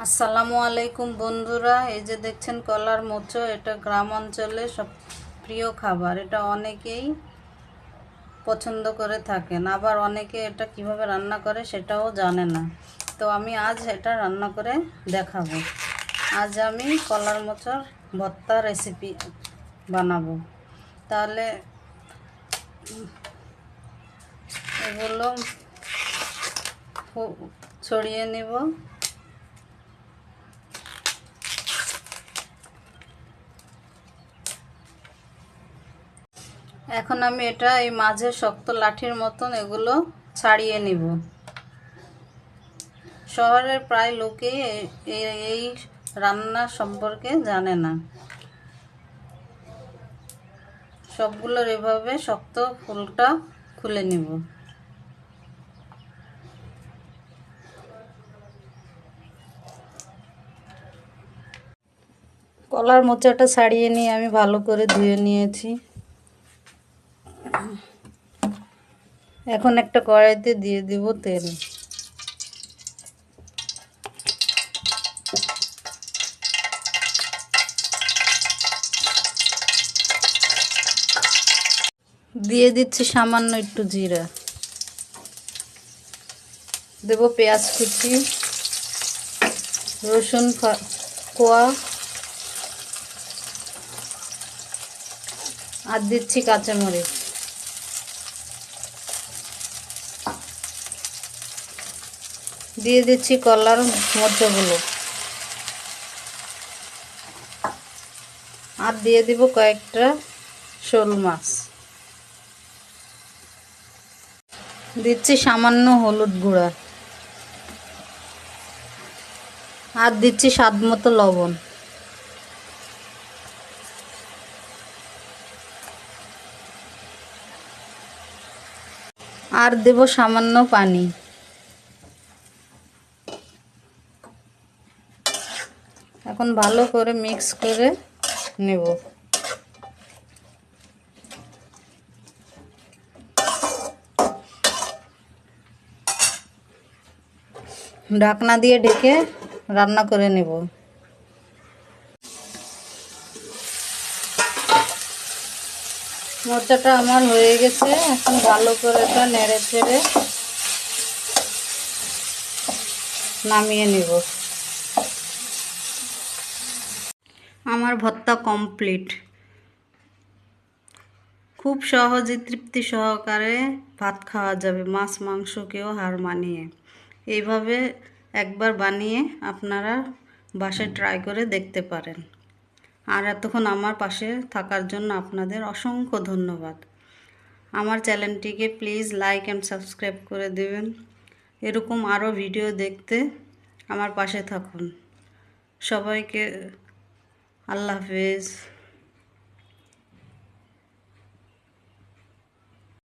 আসসালামু আলাইকুম বন্ধুরা, এই যে দেখছেন কলার মোচো। এটা গ্রাম অঞ্চলে সব প্রিয় খাবার। এটা অনেকেই পছন্দ করে থাকেন, আবার অনেকে এটা কিভাবে রান্না করে সেটাও জানে না। তো আমি আজ এটা রান্না করে দেখাবো। আজ আমি কলার মোচোর ভর্তা রেসিপি বানাবো। তাহলে এগুলো ছড়িয়ে নিব। এখন আমি এটা এই মাঝে শক্ত লাঠির মতন এগুলো ছাড়িয়ে নিব। শহরের প্রায় লোকেই এই রান্না সম্পর্কে জানে না। সবগুলোর এভাবে শক্ত ফুলটা খুলে নিব। কলার মোচাটা ছাড়িয়ে নিয়ে আমি ভালো করে ধুয়ে নিয়েছি। এখন একটা কড়াইতে দিয়ে দিব তেল। দিয়ে দিচ্ছি সামান্য একটু জিরা, দেব পেঁয়াজ কুচি, রসুন কোয়া, আর দিচ্ছি কাঁচামরিচ। দিয়ে দিচ্ছি কলার মোচাগুলো, আর দিয়ে দিব কয়েকটা শোল মাছ। দিচ্ছি সামান্য হলুদ গুঁড়া, আর দিচ্ছি স্বাদ মতো লবণ। আর দেব সামান্য পানি। এখন ভালো করে মিক্স করে নেব। ঢাকনা দিয়ে ঢেকে রান্না করে নেব। মোচাটা আমার হয়ে গেছে। এখন ভালো করে এটা নেড়ে চেড়ে নামিয়ে নেব। আমার ভর্তা কমপ্লিট। খুব সহজে তৃপ্তি সহকারে ভাত খাওয়া যাবে, মাছ মাংসকেও হার মানিয়ে। এইভাবে একবার বানিয়ে আপনারা বাসায় ট্রাই করে দেখতে পারেন। আর এতক্ষণ আমার পাশে থাকার জন্য আপনাদের অসংখ্য ধন্যবাদ। আমার চ্যানেলটিকে প্লিজ লাইক অ্যান্ড সাবস্ক্রাইব করে দেবেন। এরকম আরও ভিডিও দেখতে আমার পাশে থাকুন। সবাইকে আল্লাহ হাফেজ।